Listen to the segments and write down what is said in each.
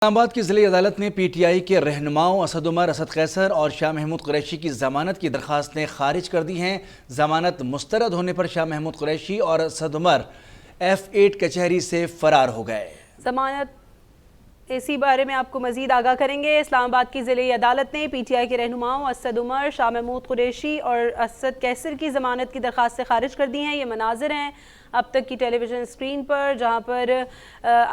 اسلام آباد کی ضلعی عدالت نے پی ٹی آئی کے رہنماؤں اسد عمر، اسد قیصر اور شاہ محمود قریشی کی ضمانت کی درخواستیں خارج کر دی ہیں۔ ضمانت مسترد ہونے پر شاہ محمود قریشی اور اسد عمر F8 کچہری سے فرار ہو گئے۔ ضمانت اسی بارے میں آپ کو مزید آگاہ کریں گے۔ اسلام آباد کی ضلعی عدالت نے پی ٹی آئی کے رہنماؤں اسد عمر، شاہ محمود قریشی اور اسد قیصر کی ضمانت کی درخواستیں خارج کر دی ہیں۔ یہ مناظر ہیں اب تک کی ٹیلی ویژن اسکرین پر، جہاں پر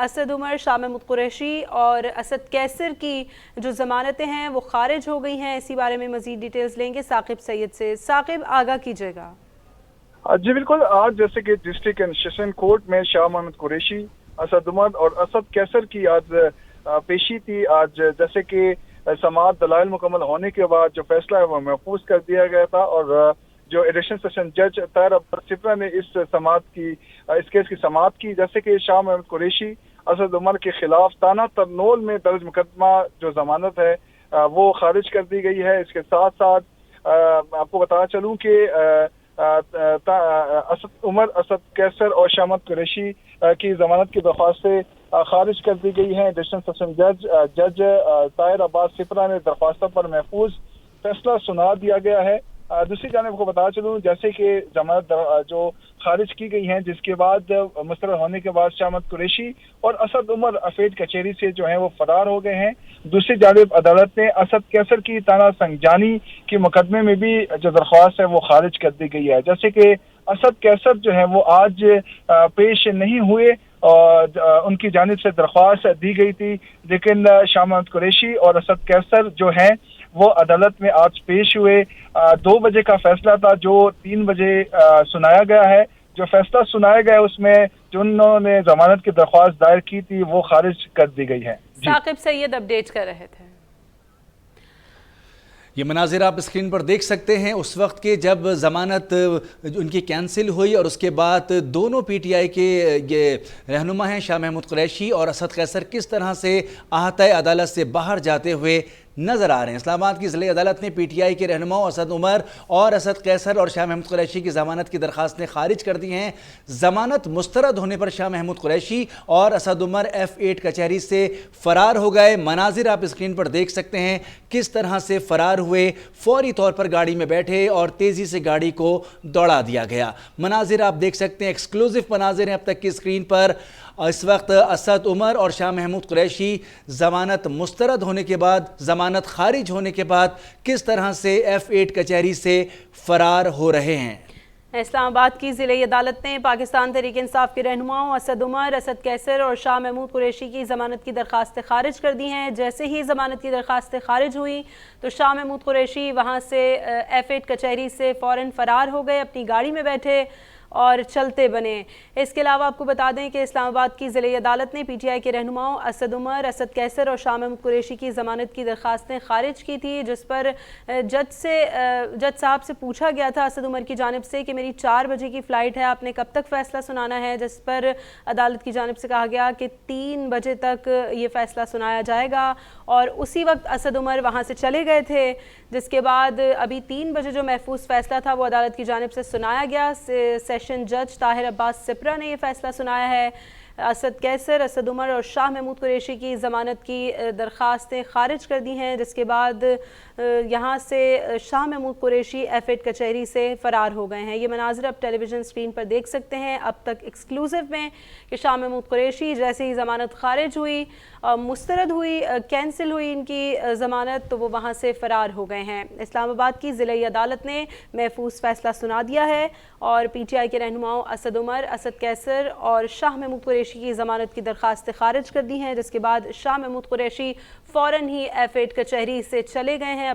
اسد عمر، شاہ محمود قریشی اور اسد قیصر کی جو ضمانتیں ہیں وہ خارج ہو گئی ہیں۔ اسی بارے میں مزید ڈیٹیلز لیں گے ثاقب سید سے۔ ثاقب، آگاہ کیجیے گا۔ جی بالکل، آج جیسے کہ ڈسٹرکٹ اینڈ سیشن کورٹ میں شاہ محمود قریشی، اسد عمر اور اسد قیصر کی آج پیشی تھی۔ آج جیسے کہ سماعت دلائل مکمل ہونے کے بعد جو فیصلہ ہے وہ محفوظ کر دیا گیا تھا، اور جو ایڈیشنل سیشن جج طاہر عباس سپرا نے اس کیس کی سماعت کی، جیسے کہ شاہ محمود قریشی، اسد عمر کے خلاف تانہ ترنول میں درج مقدمہ جو ضمانت ہے وہ خارج کر دی گئی ہے۔ اس کے ساتھ ساتھ آپ کو بتا چلوں کہ اسد عمر، اسد قیصر اور شاہ محمود قریشی کی ضمانت کی درخواستیں خارج کر دی گئی ہیں۔ ایڈیشنل سیشن جج طاہر عباس سپرا نے درخواستوں پر محفوظ فیصلہ سنا دیا گیا ہے۔ دوسری جانب کو بتا چلوں، جیسے کہ ضمانت جو خارج کی گئی ہیں، جس کے بعد مسترد ہونے کے بعد شاہ محمود قریشی اور اسد عمر F8 کچہری سے جو ہیں وہ فرار ہو گئے ہیں۔ دوسری جانب عدالت نے اسد قیصر کی تانہ سنجانی کے مقدمے میں بھی جو درخواست ہے وہ خارج کر دی گئی ہے۔ جیسے کہ اسد قیصر جو ہے وہ آج پیش نہیں ہوئے، اور ان کی جانب سے درخواست دی گئی تھی، لیکن شاہ محمود قریشی اور اسد قیصر جو ہیں وہ عدالت میں آج پیش ہوئے۔ 2 بجے کا فیصلہ تھا جو 3 بجے سنایا گیا ہے۔ جو فیصلہ سنایا گیا اس میں جو انہوں نے ضمانت کی درخواست دائر کی تھی وہ خارج کر دی گئی ہے۔ ثاقب سید اپڈیٹ کر رہے تھے۔ یہ مناظر آپ اسکرین پر دیکھ سکتے ہیں اس وقت کے جب ضمانت ان کی کینسل ہوئی، اور اس کے بعد دونوں پی ٹی آئی کے یہ رہنما ہیں شاہ محمود قریشی اور اسد قیصر کس طرح سے احاطۂ عدالت سے باہر جاتے ہوئے نظر آ رہے ہیں۔ اسلام آباد کی ضلعی عدالت نے پی ٹی آئی کے رہنماؤں اسد عمر اور اسد قیصر اور شاہ محمود قریشی کی ضمانت کی درخواستیں خارج کر دی ہیں۔ ضمانت مسترد ہونے پر شاہ محمود قریشی اور اسد عمر F8 کچہری سے فرار ہو گئے۔ مناظر آپ اسکرین پر دیکھ سکتے ہیں کس طرح سے فرار ہوئے، فوری طور پر گاڑی میں بیٹھے اور تیزی سے گاڑی کو دوڑا دیا گیا۔ مناظر آپ دیکھ سکتے ہیں، ایکسکلوزیو مناظر ہیں اب تک کی اسکرین پر۔ اس وقت اسد عمر اور شاہ محمود قریشی ضمانت مسترد ہونے کے بعد، ضمانت خارج ہونے کے بعد کس طرح سے F8 کچہری سے فرار ہو رہے ہیں۔ اسلام آباد کی ضلعی عدالت نے پاکستان تحریک انصاف کے رہنماؤں اسد عمر، اسد قیصر اور شاہ محمود قریشی کی ضمانت کی درخواستیں خارج کر دی ہیں۔ جیسے ہی ضمانت کی درخواستیں خارج ہوئیں تو شاہ محمود قریشی وہاں سے F8 کچہری سے فوراً فرار ہو گئے، اپنی گاڑی میں بیٹھے اور چلتے بنے۔ اس کے علاوہ آپ کو بتا دیں کہ اسلام آباد کی ضلعی عدالت نے پی ٹی آئی کے رہنماؤں اسد عمر، اسد قیصر اور شاہ محمود قریشی کی ضمانت کی درخواستیں خارج کی تھی، جس پر جج صاحب سے پوچھا گیا تھا اسد عمر کی جانب سے کہ میری 4 بجے کی فلائٹ ہے، آپ نے کب تک فیصلہ سنانا ہے، جس پر عدالت کی جانب سے کہا گیا کہ 3 بجے تک یہ فیصلہ سنایا جائے گا، اور اسی وقت اسد عمر وہاں سے چلے گئے تھے، جس کے بعد ابھی 3 بجے جو محفوظ فیصلہ تھا وہ عدالت کی جانب سے سنایا گیا۔ سیشن جج طاہر عباس سپرا نے یہ فیصلہ سنایا ہے۔ اسد قیصر، اسد عمر اور شاہ محمود قریشی کی ضمانت کی درخواستیں خارج کر دی ہیں، جس کے بعد یہاں سے شاہ محمود قریشی F8 کچہری سے فرار ہو گئے ہیں۔ یہ مناظر اب ٹیلی ویژن اسکرین پر دیکھ سکتے ہیں اب تک ایکسکلوزیو میں کہ شاہ محمود قریشی جیسے ہی ضمانت خارج ہوئی، مسترد ہوئی، کینسل ہوئی ان کی ضمانت، تو وہ وہاں سے فرار ہو گئے ہیں۔ اسلام آباد کی ضلعی عدالت نے محفوظ فیصلہ سنا دیا ہے اور پی ٹی آئی کے رہنماؤں اسد عمر، اسد قیصر اور شاہ محمود قریشی کی ضمانت کی درخواستیں خارج کر دی ہیں، جس کے بعد شاہ محمود قریشی فوراً ہی F8 کچہری سے چلے گئے ہیں۔